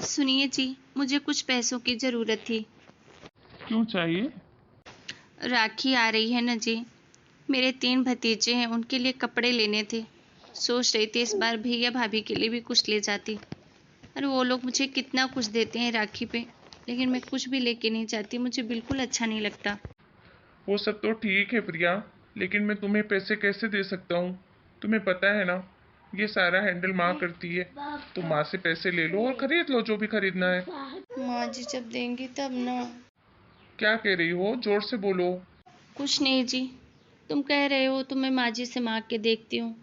सुनिए जी, मुझे कुछ पैसों की ज़रूरत थी। क्यों चाहिए? राखी आ रही है ना जी। मेरे 3 भतीजे हैं, उनके लिए कपड़े लेने थे। सोच रही थी इस बार भैया भाभी के लिए भी कुछ ले जाती। अरे वो लोग मुझे कितना कुछ देते हैं राखी पे, लेकिन मैं कुछ भी लेके नहीं जाती। मुझे बिल्कुल अच्छा नहीं लगता। वो सब तो ठीक है प्रिया, लेकिन मैं तुम्हें पैसे कैसे दे सकता हूँ? तुम्हें पता है ना, ये सारा हैंडल माँ करती है। तो माँ से पैसे ले लो और खरीद लो जो भी खरीदना है। माँ जी जब देंगी तब ना। क्या कह रही हो? जोर से बोलो। कुछ नहीं जी, तुम कह रहे हो तो मैं माँ जी से मांग के देखती हूँ।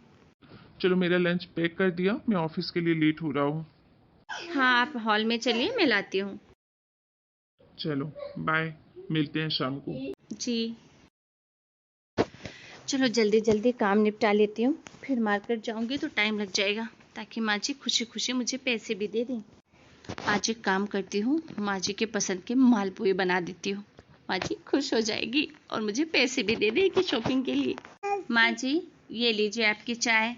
चलो, मेरा लंच पैक कर दिया, मैं ऑफिस के लिए लेट हो रहा हूँ। हाँ, आप हॉल में चलिए, मैं लाती हूँ। चलो बाय, मिलते हैं शाम को। जी चलो जल्दी जल्दी काम निपटा लेती हूँ, फिर मार्केट जाऊँगी तो टाइम लग जाएगा, ताकि माँ जी खुशी खुशी मुझे पैसे भी दे दें। आज एक काम करती हूँ, माँ जी के पसंद के मालपुए बना देती हूँ। माँ जी खुश हो जाएगी और मुझे पैसे भी दे देगी शॉपिंग के लिए। माँ जी, ये लीजिए आपकी चाय।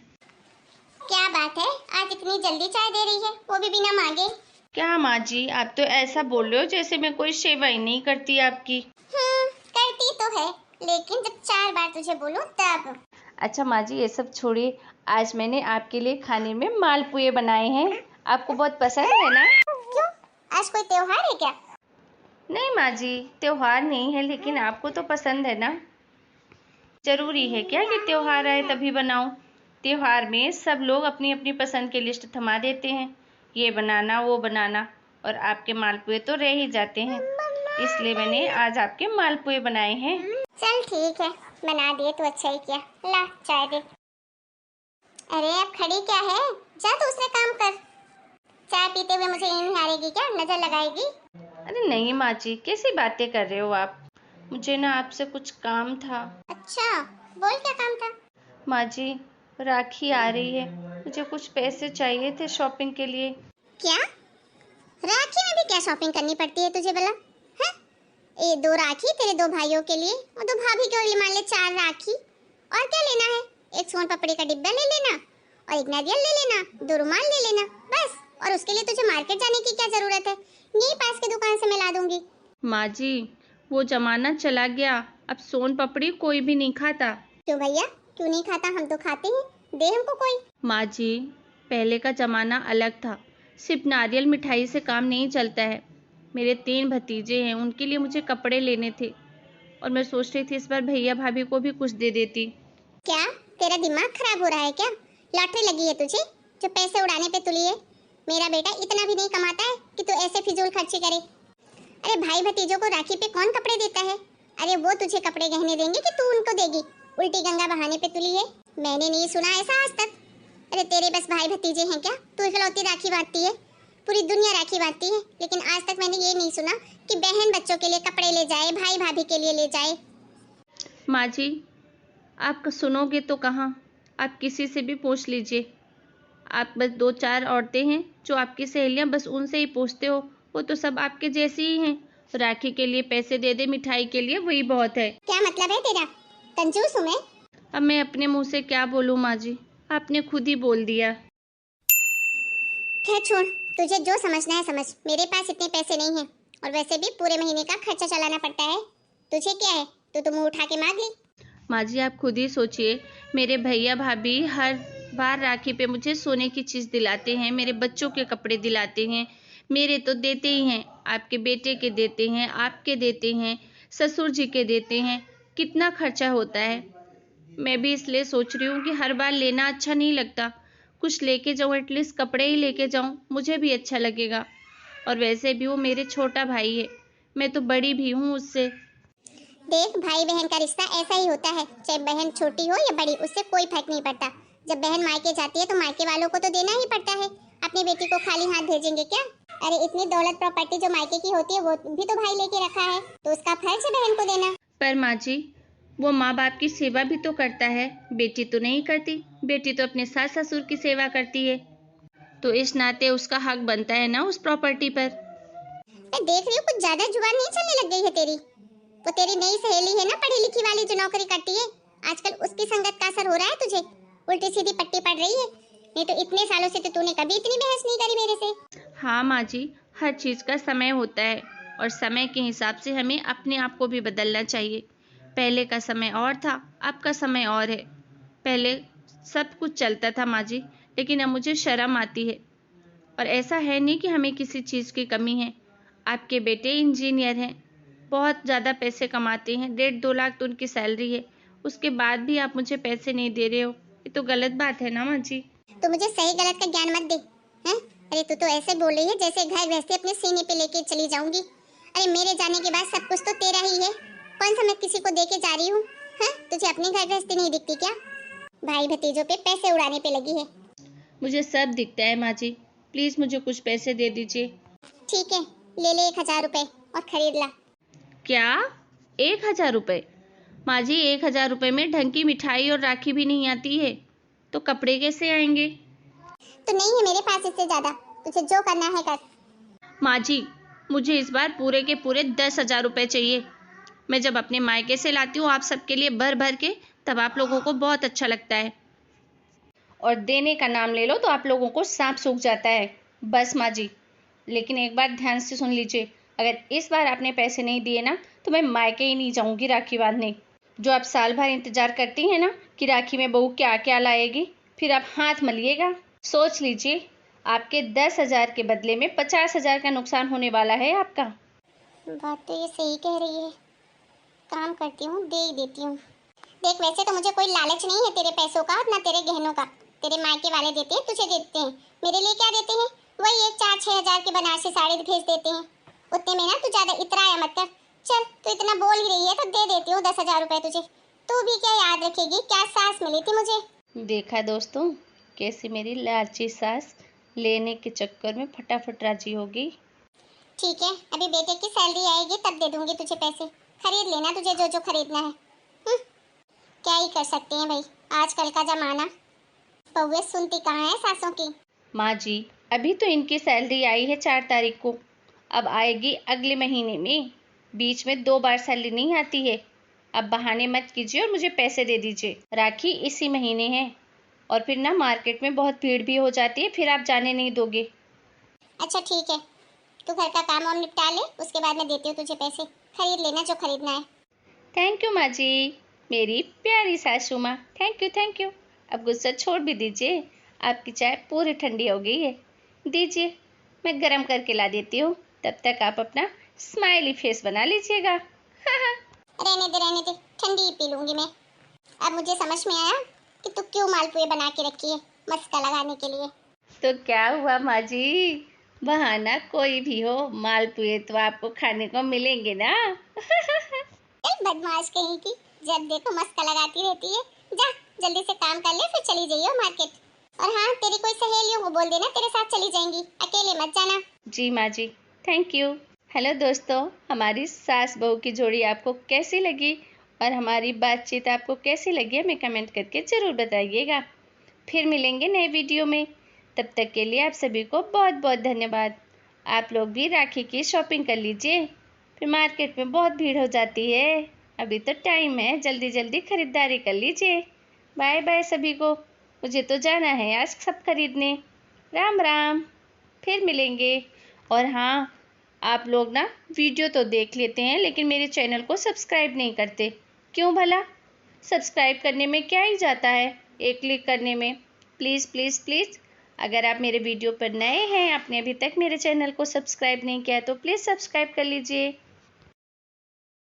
क्या बात है, आज इतनी जल्दी चाय दे रही है, वो भी बिना मांगे। क्या माँ जी, आप तो ऐसा बोल रहे हो जैसे मैं कोई सेवा ही नहीं करती आपकी। करती तो है, लेकिन जब 4 बार तुझे बोलूं तब। अच्छा माँ जी, ये सब छोड़िए। आज मैंने आपके लिए खाने में मालपुए बनाए हैं, आपको बहुत पसंद है ना? क्यों, आज कोई त्योहार है क्या? नहीं माँ जी, त्योहार नहीं है, लेकिन आपको तो पसंद है ना। जरूरी है क्या कि त्योहार आए तभी बनाऊं? त्योहार में सब लोग अपनी अपनी पसंद की लिस्ट थमा देते हैं, ये बनाना वो बनाना, और आपके मालपुए तो रह ही जाते हैं। इसलिए मैंने आज आपके मालपुए बनाए हैं। चल ठीक है, बना दिए तो अच्छा ही किया। ला चाय दे। अरे अब खड़ी क्या है, जा दूसरे काम कर। चाय पीते हुए मुझे नहीं हारेगी क्या, नजर लगाएगी? अरे नहीं माँ जी, कैसी बातें कर रहे हो आप? मुझे ना आपसे कुछ काम था। अच्छा, बोल क्या काम था? माँ जी, राखी आ रही है, मुझे कुछ पैसे चाहिए थे शॉपिंग के लिए। क्या, राखी में भी क्या शॉपिंग करनी पड़ती है तुझे भला? हैं? ये 2 राखी तेरे 2 भाइयों के लिए और 2 भाभी के लिए, मान ले 4 राखी। और क्या लेना है? एक सोन पापड़ी का डिब्बा ले लेना और एक नारियल ले लेना, 2 रुमाल ले लेना, बस। और उसके लिए तुझे मार्केट जाने की क्या जरूरत है? यहीं पास की दुकान से मैं ला दूंगी। माँ जी, वो जमाना चला गया, अब सोन पपड़ी कोई भी नहीं खाता। क्यों भैया, क्यों नहीं खाता? हम तो खाते हैं, दे हमको कोई। माँ जी, पहले का ज़माना अलग था, सिर्फ नारियल मिठाई से काम नहीं चलता है। मेरे 3 भतीजे हैं, उनके लिए मुझे कपड़े लेने थे, और मैं सोच रही थी इस बार भैया भाभी को भी कुछ दे देती। क्या तेरा दिमाग खराब हो रहा है क्या? लॉटरी लगी है तुझे जो पैसे उड़ाने पे तुली है? मेरा बेटा इतना भी नहीं कमाता है कि तू ऐसे फिजूल खर्ची करे। अरे भाई भतीजों को राखी पे कौन कपड़े देता है? अरे वो तुझे कपड़े गहने देंगे कि तू उनको देगी? उल्टी गंगा बहाने पे तुली है, मैंने नहीं सुना ऐसा आज तक। अरे तेरे बस भाई भतीजे हैं क्या? तू इकलौती राखी बांटती है, पूरी दुनिया राखी बांटती है, लेकिन आज तक मैंने ये नहीं सुना कि बहन बच्चों के लिए कपड़े ले जाए, भाई भाभी के लिए ले जाए। माँ जी, आप सुनोगे तो कहाँ, आप किसी से भी पूछ लीजिए। आप बस 2-4 औरतें हैं जो आपकी सहेलियाँ, बस उनसे ही पूछते हो, वो तो सब आपके जैसी ही हैं। राखी के लिए पैसे दे दे, मिठाई के लिए, वही बहुत है। क्या मतलब है तेरा? कंजूस हूँ मैं? अब मैं अपने मुंह से क्या बोलूँ माँ जी, आपने खुद ही बोल दिया। खैर छोड़, तुझे जो समझना है समझ। मेरे पास इतने पैसे नहीं हैं, और वैसे भी पूरे महीने का खर्चा चलाना पड़ता है। तुझे क्या है, तू मुंह उठा के मांग ली। माँ जी, आप खुद ही सोचिए, मेरे भैया भाभी हर बार राखी पे मुझे सोने की चीज़ दिलाते हैं, मेरे बच्चों के कपड़े दिलाते हैं, मेरे तो देते ही हैं, आपके बेटे के देते हैं, आपके देते हैं, ससुर जी के देते हैं, कितना खर्चा होता है। मैं भी इसलिए सोच रही हूँ कि हर बार लेना अच्छा नहीं लगता, कुछ लेके जाऊँ, एटलीस्ट कपड़े ही लेके जाऊँ, मुझे भी अच्छा लगेगा। और वैसे भी वो मेरे छोटा भाई है, मैं तो बड़ी भी हूँ उससे। देख, भाई बहन का रिश्ता ऐसा ही होता है, चाहे बहन छोटी हो या बड़ी, उससे कोई फर्क नहीं पड़ता। जब बहन मायके जाती है तो मायके वालों को तो देना ही पड़ता है। अपनी बेटी को खाली हाथ भेजेंगे क्या? अरे इतनी दौलत प्रॉपर्टी जो मायके की होती है वो भी तो भाई लेके रखा है, तो उसका फर्ज है बहन को देना। पर माँ जी, वो माँ बाप की सेवा भी तो करता है, बेटी तो नहीं करती। बेटी तो अपने सास ससुर की सेवा करती है, तो इस नाते उसका हक बनता है ना उस प्रॉपर्टी पर। मैं देख रही हूँ कुछ ज्यादा जुबान नहीं चलने लग गई है तेरी। वो तेरी नई सहेली है ना, पढ़ी लिखी वाली, जो नौकरी करती है, आजकल उसकी संगत का असर हो रहा है तुझे। उल्टी सीधी पट्टी पड़ रही है, नहीं तो इतने सालों से तो तूने कभी इतनी बहस नहीं करी मेरे से। हाँ माँ जी, हर चीज़ का समय होता है और समय के हिसाब से हमें अपने आप को भी बदलना चाहिए। पहले का समय और था, अब का समय और है। पहले सब कुछ चलता था माँ जी, लेकिन अब मुझे शर्म आती है। और ऐसा है नहीं कि हमें किसी चीज़ की कमी है। आपके बेटे इंजीनियर हैं, बहुत ज़्यादा पैसे कमाते हैं, 1.5-2 लाख तो उनकी सैलरी है। उसके बाद भी आप मुझे पैसे नहीं दे रहे हो, ये तो गलत बात है ना माँ जी। तो मुझे सही गलत का ज्ञान मत दे। हैं? अरे तू तो ऐसे बोल रही है जैसे घर गृहस्थी अपने सीने पे लेके चली जाऊंगी। अरे मेरे जाने के बाद सब कुछ तो तेरा ही है। कौन सा मैं किसी को दे के जा रही हूँ? हैं? तुझे अपनी घर गृहस्थी नहीं दिखती क्या? भाई भतीजों पे पैसे उड़ाने पे लगी है। मुझे सब दिखता है माँ जी, प्लीज़ मुझे कुछ पैसे दे दीजिए। ठीक है, ले ले 1,000 रुपए और खरीद ला। क्या? 1,000 रुपये? माँ जी, 1,000 रुपये में ढंग की मिठाई और राखी भी नहीं आती है, तो कपड़े कैसे आएंगे? तो नहीं है मेरे पास इससे ज्यादा, तुझे जो करना है कर। माँ जी, मुझे इस बार पूरे के पूरे 10,000 रुपये चाहिए। मैं जब अपने मायके से लाती हूँ आप सबके लिए भर भर के, तब आप लोगों को बहुत अच्छा लगता है, और देने का नाम ले लो तो आप लोगों को सांप सूख जाता है। बस माँ जी, लेकिन एक बार ध्यान से सुन लीजिए, अगर इस बार आपने पैसे नहीं दिए ना तो मैं मायके ही नहीं जाऊंगी राखी बांधने। जो आप साल भर इंतजार करती हैं ना कि राखी में बहू क्या क्या लाएगी, फिर आप हाथ मलिएगा। सोच लीजिए, आपके 10,000 के बदले में 50,000 का नुकसान होने वाला है आपका। बात तो ये सही कह रही है, काम करती हूँ दे ही देती हूँ। देख वैसे तो मुझे कोई लालच नहीं है तेरे पैसों का, ना तेरे गहनों का। तेरे मायके वाले देते हैं, तुझे देते हैं। मेरे लिए क्या देते हैं? वही एक 4-6 हजार की बनारसी साड़ी भेज देते हैं। उतने में ना तू ज्यादा इतराया मत कर। चल तू इतना बोल ही रही है तो दे देती हूँ 10,000 रुपए तुझे। तू भी क्या याद रखेगी क्या सास मिली थी मुझे। देखा दोस्तों, कैसी मेरी लालची सास लेने के चक्कर में फटाफट राजी होगी। ठीक है, अभी बेटे की सैलरी आएगी तब दे दूंगी तुझे पैसे। खरीद लेना तुझे जो जो खरीदना है। क्या ही कर सकते हैं भाई, आजकल का जमाना। बहुएं सुनती कहाँ है सासों की। माँ जी, अभी तो इनकी सैलरी आई है 4 तारीख को, अब आएगी अगले महीने में। बीच में 2 बार सैलरी नहीं आती है। अब बहाने मत कीजिए और मुझे पैसे दे दीजिए। राखी इसी महीने है, और फिर ना मार्केट में बहुत भीड़ भी हो जाती है, फिर आप जाने नहीं दोगे। अच्छा ठीक है, तू घर का काम वाम निपटा ले, उसके बाद मैं देती हूँ तुझे पैसे। खरीद लेना जो खरीदना है। थैंक यू माँ जी, मेरी प्यारी सासू माँ, थैंक यू थैंक यू। अब गुस्सा छोड़ भी दीजिए, आपकी चाय पूरी ठंडी हो गई है। दीजिए, मैं गरम करके ला देती हूँ, तब तक आप अपना स्माइली फेस बना लीजिएगा। रहने दे, ठंडी ही पी लूंगी मैं। अब मुझे समझ में आया कि तू क्यों मालपुए बना के रखी है, मस्का लगाने के लिए। तो क्या हुआ माँ जी, बहाना कोई भी हो, मालपुए तो आपको खाने को मिलेंगे ना। बदमाश कहीं की, जब देखो मस्का लगाती रहती है। जा जल्दी से काम कर ले, फिर चली जाइयो मार्केट। और हाँ, तेरी कोई सहेलियों को बोल देना तेरे साथ चली जाएंगी, अकेले मत जाना। जी माँ जी, थैंक यू। हेलो दोस्तों, हमारी सास बहू की जोड़ी आपको कैसी लगी और हमारी बातचीत आपको कैसी लगी हमें कमेंट करके ज़रूर बताइएगा। फिर मिलेंगे नए वीडियो में, तब तक के लिए आप सभी को बहुत बहुत धन्यवाद। आप लोग भी राखी की शॉपिंग कर लीजिए, फिर मार्केट में बहुत भीड़ हो जाती है। अभी तो टाइम है, जल्दी जल्दी खरीदारी कर लीजिए। बाय बाय सभी को, मुझे तो जाना है आज सब खरीदने। राम राम, फिर मिलेंगे। और हाँ, आप लोग ना वीडियो तो देख लेते हैं लेकिन मेरे चैनल को सब्सक्राइब नहीं करते, क्यों भला? सब्सक्राइब करने में क्या ही जाता है, एक क्लिक करने में। प्लीज़ प्लीज़ प्लीज़, अगर आप मेरे वीडियो पर नए हैं, आपने अभी तक मेरे चैनल को सब्सक्राइब नहीं किया है तो प्लीज़ सब्सक्राइब कर लीजिए।